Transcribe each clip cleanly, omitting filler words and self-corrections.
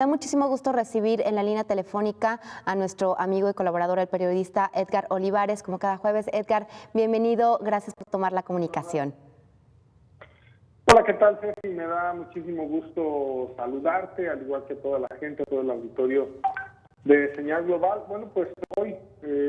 Da muchísimo gusto recibir en la línea telefónica a nuestro amigo y colaborador, el periodista Edgar Olivares, como cada jueves. Edgar, bienvenido, gracias por tomar la comunicación. Hola, ¿qué tal, Ceci? Me da muchísimo gusto saludarte, al igual que toda la gente, todo el auditorio de Señal Global. Bueno, pues hoy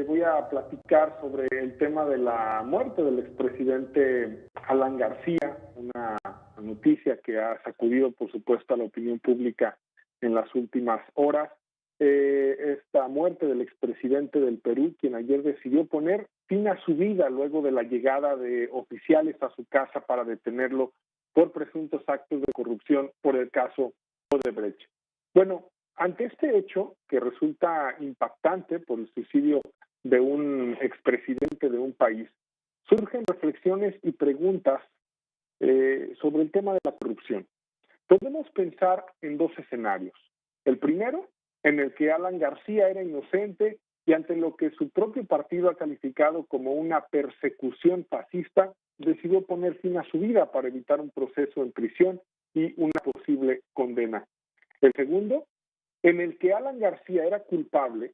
voy a platicar sobre el tema de la muerte del expresidente Alan García, una noticia que ha sacudido, por supuesto, a la opinión pública en las últimas horas. Esta muerte del expresidente del Perú, quien ayer decidió poner fin a su vida luego de la llegada de oficiales a su casa para detenerlo por presuntos actos de corrupción por el caso Odebrecht. Bueno, ante este hecho, que resulta impactante por el suicidio de un expresidente de un país, surgen reflexiones y preguntas sobre el tema de la corrupción. Podemos pensar en dos escenarios. El primero, en el que Alan García era inocente y ante lo que su propio partido ha calificado como una persecución fascista, decidió poner fin a su vida para evitar un proceso en prisión y una posible condena. El segundo, en el que Alan García era culpable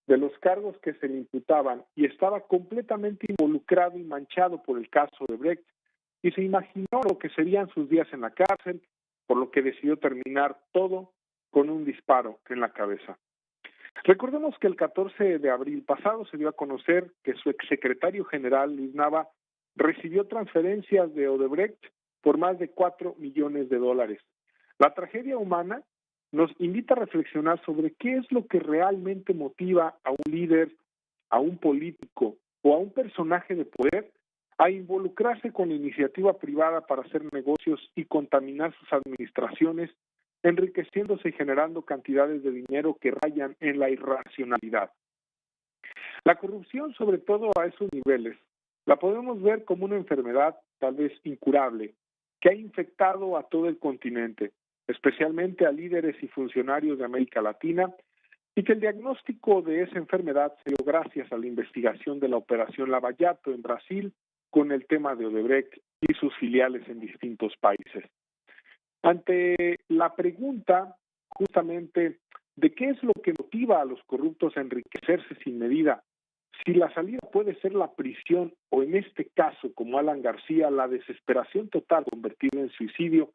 de los cargos que se le imputaban y estaba completamente involucrado y manchado por el caso de Brecht, y se imaginó lo que serían sus días en la cárcel, por lo que decidió terminar todo con un disparo en la cabeza. Recordemos que el 14 de abril pasado se dio a conocer que su exsecretario general, Luis Nava, recibió transferencias de Odebrecht por más de $4 millones. La tragedia humana nos invita a reflexionar sobre qué es lo que realmente motiva a un líder, a un político o a un personaje de poder a involucrarse con la iniciativa privada para hacer negocios y contaminar sus administraciones, enriqueciéndose y generando cantidades de dinero que rayan en la irracionalidad. La corrupción, sobre todo a esos niveles, la podemos ver como una enfermedad tal vez incurable, que ha infectado a todo el continente, especialmente a líderes y funcionarios de América Latina, y que el diagnóstico de esa enfermedad se dio gracias a la investigación de la Operación Lava Jato en Brasil con el tema de Odebrecht y sus filiales en distintos países. Ante la pregunta justamente de qué es lo que motiva a los corruptos a enriquecerse sin medida, si la salida puede ser la prisión o en este caso, como Alan García, la desesperación total convertida en suicidio,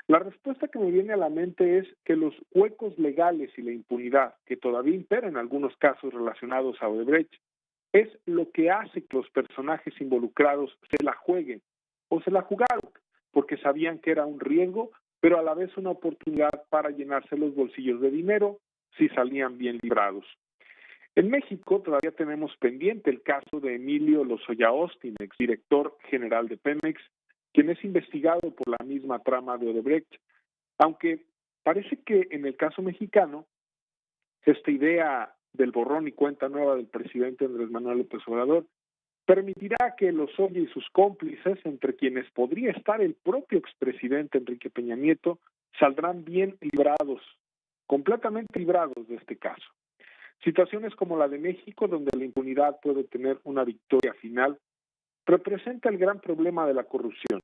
la respuesta que me viene a la mente es que los huecos legales y la impunidad que todavía impera en algunos casos relacionados a Odebrecht es lo que hace que los personajes involucrados se la jueguen o se la jugaron, porque sabían que era un riesgo, pero a la vez una oportunidad para llenarse los bolsillos de dinero si salían bien librados. En México todavía tenemos pendiente el caso de Emilio Lozoya Austin, exdirector general de Pemex, quien es investigado por la misma trama de Odebrecht, aunque parece que en el caso mexicano, esta idea del borrón y cuenta nueva del presidente Andrés Manuel López Obrador permitirá que Lozoya y sus cómplices, entre quienes podría estar el propio expresidente Enrique Peña Nieto, saldrán bien librados, completamente librados de este caso. Situaciones como la de México, donde la impunidad puede tener una victoria final, representa el gran problema de la corrupción.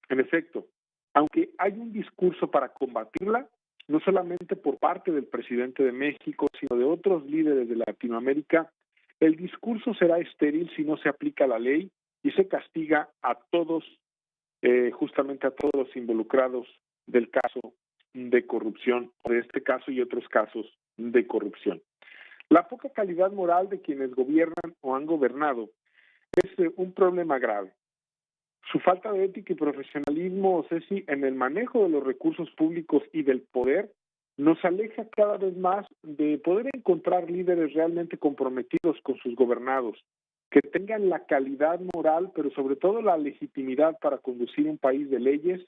En efecto, aunque hay un discurso para combatirla, no solamente por parte del presidente de México, sino de otros líderes de Latinoamérica, el discurso será estéril si no se aplica la ley y se castiga a todos, justamente a todos los involucrados del caso de corrupción, de este caso y otros casos de corrupción. La poca calidad moral de quienes gobiernan o han gobernado es un problema grave. Su falta de ética y profesionalismo, Ceci, en el manejo de los recursos públicos y del poder, nos aleja cada vez más de poder encontrar líderes realmente comprometidos con sus gobernados, que tengan la calidad moral, pero sobre todo la legitimidad para conducir un país de leyes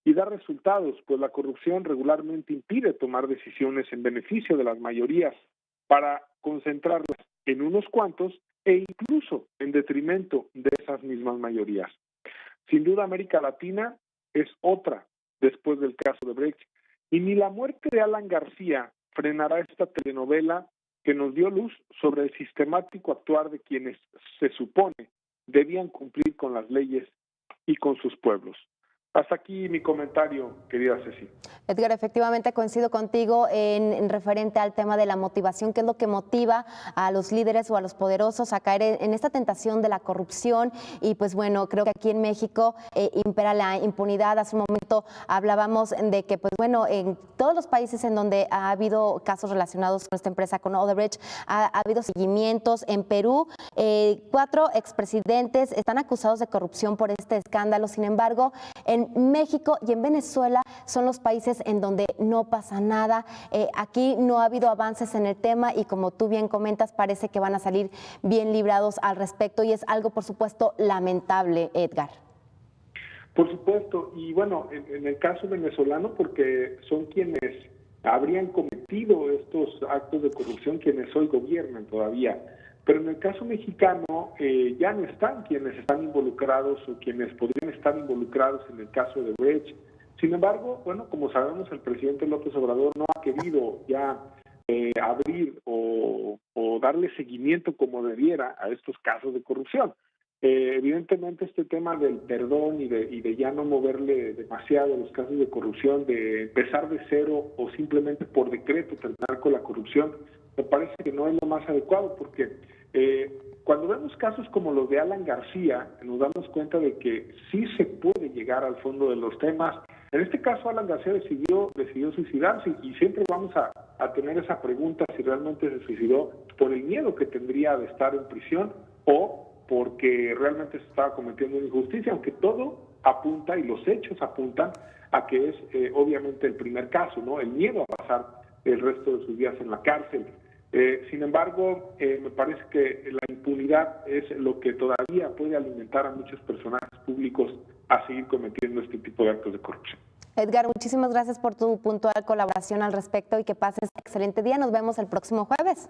y dar resultados, pues la corrupción regularmente impide tomar decisiones en beneficio de las mayorías para concentrarlas en unos cuantos e incluso en detrimento de esas mismas mayorías. Sin duda, América Latina es otra después del caso de Brecht, y ni la muerte de Alan García frenará esta telenovela que nos dio luz sobre el sistemático actuar de quienes se supone debían cumplir con las leyes y con sus pueblos. Hasta aquí mi comentario, querida Ceci. Edgar, efectivamente coincido contigo en referente al tema de la motivación, qué es lo que motiva a los líderes o a los poderosos a caer en esta tentación de la corrupción. Y pues bueno, creo que aquí en México impera la impunidad. Hace un momento hablábamos de que, pues bueno, en todos los países en donde ha habido casos relacionados con esta empresa, con Odebrecht, ha habido seguimientos. En Perú, 4 expresidentes están acusados de corrupción por este escándalo. Sin embargo, en México y en Venezuela son los países en donde no pasa nada. Aquí no ha habido avances en el tema y, como tú bien comentas, parece que van a salir bien librados al respecto, y es algo, por supuesto, lamentable, Edgar. Por supuesto, y bueno, en el caso venezolano, porque son quienes habrían cometido estos actos de corrupción, quienes hoy gobiernan todavía. Pero en el caso mexicano ya no están quienes están involucrados o quienes podrían estar involucrados en el caso de Brecht. Sin embargo, bueno, como sabemos, el presidente López Obrador no ha querido ya abrir o darle seguimiento como debiera a estos casos de corrupción. Evidentemente este tema del perdón y de ya no moverle demasiado los casos de corrupción, de empezar de cero o simplemente por decreto terminar con la corrupción, me parece que no es lo más adecuado, porque cuando vemos casos como los de Alan García, nos damos cuenta de que sí se puede llegar al fondo de los temas. En este caso, Alan García decidió suicidarse, y siempre vamos a tener esa pregunta si realmente se suicidó por el miedo que tendría de estar en prisión o porque realmente se estaba cometiendo una injusticia, aunque todo apunta y los hechos apuntan a que es obviamente el primer caso, ¿no? El miedo a pasar el resto de sus días en la cárcel. Sin embargo, me parece que la impunidad es lo que todavía puede alimentar a muchos personajes públicos a seguir cometiendo este tipo de actos de corrupción. Edgar, muchísimas gracias por tu puntual colaboración al respecto y que pases excelente día. Nos vemos el próximo jueves.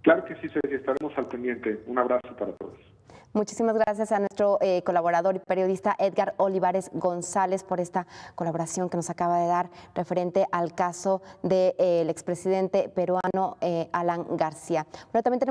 Claro que sí, Ceci, estaremos al pendiente. Un abrazo para todos. Muchísimas gracias a nuestro colaborador y periodista Edgar Olivares González por esta colaboración que nos acaba de dar referente al caso del expresidente peruano Alan García. Pero también tenemos